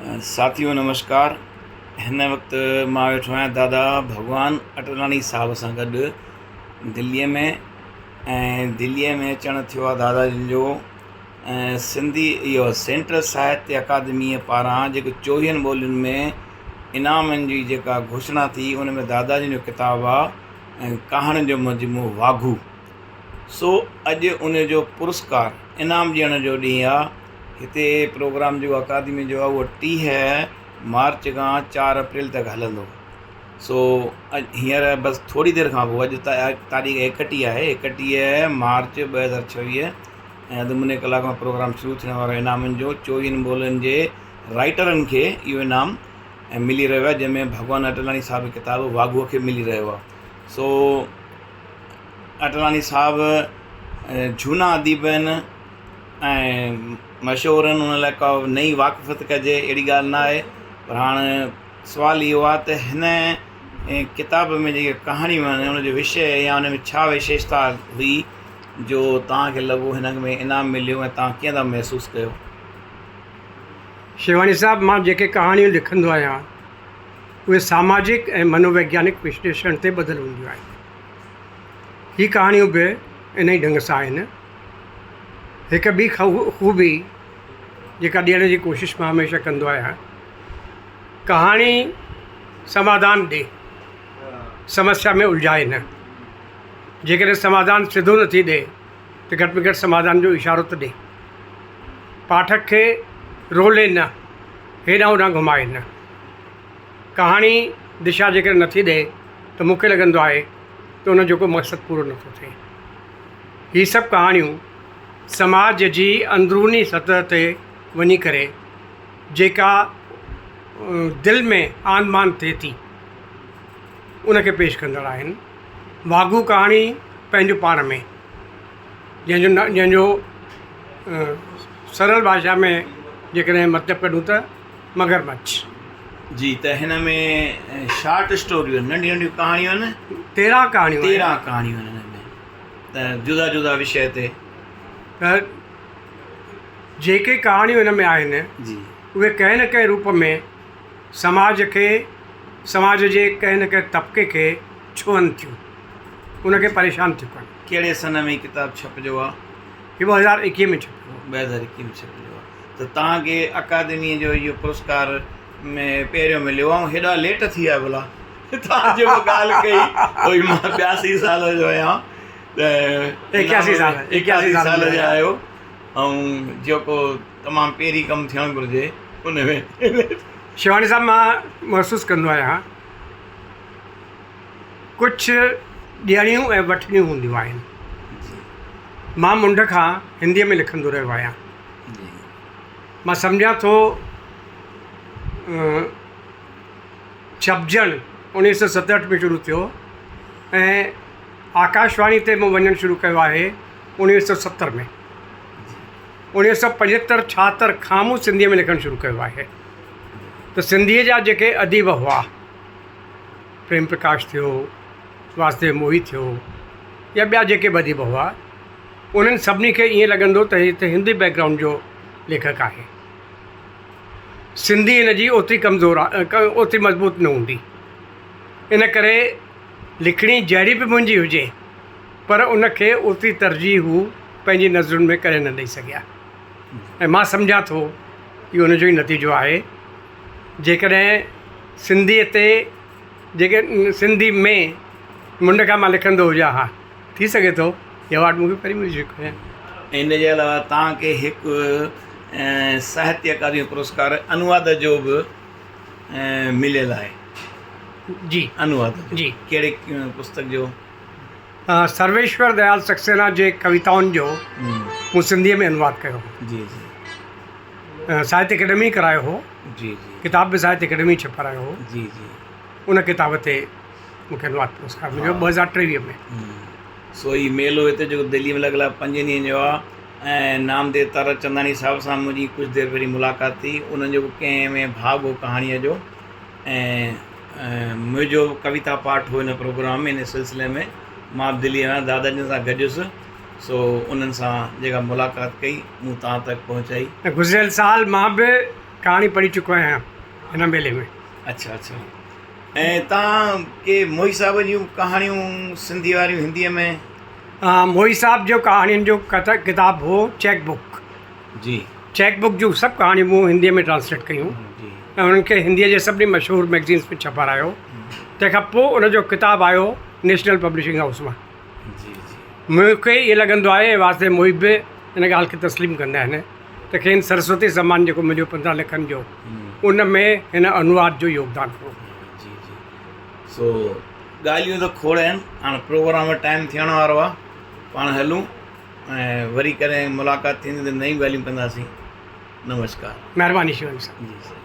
साथियों नमस्कार। हिन वक़्तु मां वेठो आहियां दादा भगवान अटलाणी साहब सां गॾु दिल्लीअ में। ऐं दिल्लीअ में अचणु थियो आहे दादा जिन जो सिंधी इहो सेंट्रल साहित्य अकादमीअ पारां जेको 24 ॿोलियुनि में इनामनि जी जेका घोषणा थी, उन में दादा जिन जो किताबु आहे कहाणियुनि जो मजमू वाघू। सो अॼु उन जो पुरस्कार इनाम ॾियण जो ॾींहुं आहे। हिते प्रोग्राम जो अकादमी जो आहे उहो 30 मार्च खां 4 अप्रैल तक हलंदो। सो हींअर बसि थोरी देरि खां पोइ, अॼु तारीख़ 31 आहे, 31 मार्च 2026 ऐं अधु मुने कलाक में प्रोग्राम शुरू थियण वारो इनामनि जो 24 ॿोलियुनि जे राइटरनि खे इहो इनाम मिली रहियो आहे, जंहिंमें भगवान अटलाणी साहिब जो किताबु वाघूअ खे मिली रहियो आहे। सो अटलाणी साहिब झूना अदीब आहिनि ऐं मशहूरु आहिनि, उन लाइ का नई वाक़फ़त कजे अहिड़ी ॻाल्हि न आहे। पर हाणे सुवालु इहो आहे त हिन किताब में जेके कहाणियूं आहिनि, उनजो विषय या उन में छा विशेषता हुई जो तव्हांखे लॻो हिन में इनाम मिलियो ऐं तव्हां कीअं था महसूसु कयो? शिवानी साहब, मां जेके कहाणियूं लिखंदो आहियां उहे सामाजिक ऐं मनोवैज्ञानिक विश्लेषण ते ॿधलु हूंदियूं आहिनि। हीअ कहाणियूं बि इन ई ढंग सां आहिनि। हिकु ॿी ख़ूबी जेका ॾियण जी कोशिशि मां हमेशह कंदो आहियां, कहाणी समाधान ॾे, समस्या में उलझाए न। जेकॾहिं समाधान सिधो नथी ॾे त घटि में घटि समाधान जो इशारो त ॾे। पाठक खे रोले न, हेॾां होॾां घुमाए न। कहाणी दिशा जेकॾहिं नथी ॾे त मूंखे लॻंदो आहे त उन जो को मक़सदु पूरो नथो थिए। हीअ सभु कहाणियूं समाज जी अंदरूनी सतह ते वञी करे जेका दिलि में आन मान थिए थी उनखे पेश कंदड़ आहिनि। वाघू कहाणी पंहिंजो पाण में जंहिंजो सरल भाषा में जेकॾहिं मतिलबु कढूं त मगरमच्छ जी। त हिन में शार्ट स्टोरियूं आहिनि, नंढियूं नंढियूं कहाणियूं आहिनि, 13 कहाणियूं 13 कहाणियूं आहिनि हिन में, त जुदा जुदा विषय ते। त जेके कहाणियूं हिन में आहिनि जी, उहे कंहिं न कंहिं रूप में समाज खे, समाज जे कंहिं न कंहिं तबिके खे छुअनि थियूं, उनखे परेशान थियूं कनि। कहिड़े सन में किताबु छपिजो आहे? हीअ 2021 में छपियो। 2021 में छपिजो आहे। त तव्हांखे अकादमीअ जो इहो पुरस्कार में पहिरियों मिलियो ऐं हेॾा लेट थी विया भला? तव्हां जेको ॻाल्हि कई उहो मां 82 साल जो आहियां, त 81 साल जा आहियो, ऐं जेको तमामु पहिरीं कमु थियणु घुरिजे उन में। शिवानी साहब, मां महसूसु कंदो आहियां कुझु ॾियणियूं ऐं वठणियूं हूंदियूं आहिनि। मां मुंड खां हिंदीअ में लिखंदो रहियो आहियां। मां सम्झां थो छपजण 1967 में शुरू थियो ऐं आकाशवाणी ते मूं वञणु शुरू कयो आहे 1970 में। 1975 76 खां मूं सिंधीअ में लिखणु शुरू कयो आहे। त सिंधीअ जा जेके अदीब हुआ, प्रेम प्रकाश थियो, वासुदेव मोही थियो, या ॿिया जेके बि अदीब हुआ, उन्हनि सभिनी खे ईअं लॻंदो त हिते हिंदी बैकग्राउंड जो लेखक आहे। सिंधी हिन जी ओतिरी कमज़ोर आहे, ओतिरी मज़बूत न हूंदी। इन करे लिखणी जहिड़ी बि मुंहिंजी हुजे, पर उनखे ओतिरी तरजीह हू पंहिंजी नज़रुनि में करे न ॾेई सघिया। ऐं मां सम्झां थो इहो उनजो ई नतीजो आहे। जेकॾहिं सिंधीअ ते, जेके सिंधी में मुंड खां मां लिखंदो हुजां, हा थी सघे थो इहा वाट मूंखे पहिरीं मिली चुकी आहे। इन जे अलावा तव्हांखे हिकु साहित्य अकादमी पुरस्कार अनुवाद जो बि मिलियल आहे। जी, अनुवाद जी। कहिड़े पुस्तक जो? सर्वेश्वर दयाल सक्सेना जे कविताउनि जो मूं सिंधीअ में अनुवाद कयो हो। जी जी। साहित्य अकेडमी करायो हो। जी जी। किताब बि साहित्य अकेडमी छपारायो हो। जी जी। उन किताब ते मूंखे अनुवाद पुरस्कार मिलियो 2023 में। सो ही मेलो हिते जेको दिल्ली में लॻल आहे 5 ॾींहंनि जो आहे, ऐं नामदेव तारा चंदानी साहिब सां मुंहिंजी कुझु देरि पहिरीं मुलाक़ात थी। उन्हनि जो कंहिं में भाग हो कहाणीअ जो, ऐं मुंहिंजो कविता पाठ हो हिन प्रोग्राम में। इन सिलसिले में मां दिल्ली में दादा जन सां गॾु हुयुसि। सो उन्हनि सां जेका मुलाक़ात कई मूं तव्हां तक पहुचाई। गुज़िरियल साल मां बि कहाणी पढ़ी चुको आहियां हिन मेले में। अच्छा अच्छा। ऐं तव्हां के मोही साहिब जूं कहाणियूं सिंधी वारियूं हिंदीअ में? मोही साहब जो कहाणियुनि जो किताब हो चेक बुक। जी चेक बुक जूं सभु कहाणियूं मूं हिंदीअ में ट्रांसलेट कयूं जी ऐं उन्हनि खे हिंदीअ जे सभिनी मशहूरु मैगज़ीन्स में छपारायो। तंहिंखां पोइ उनजो किताबु आयो नेशनल पब्लिशिंग हाउस मां। जी जी मूंखे ईअं लॻंदो आहे वास्ते मोहित बि हिन ॻाल्हि खे तस्लीम कंदा आहिनि त खेनि सरस्वती सम्मान जेको मिलियो 15 लखनि जो, उन में हिन अनुवाद जो योगदान हो। जी जी। सो ॻाल्हियूं त खोड़ आहिनि, हाणे प्रोग्राम में टाइम थियण वारो आहे, पाण हलूं ऐं वरी कॾहिं मुलाक़ात थींदी त नयूं ॻाल्हियूं कंदासीं। नमस्कार। महिरबानी शिवानी साहब। जी सर।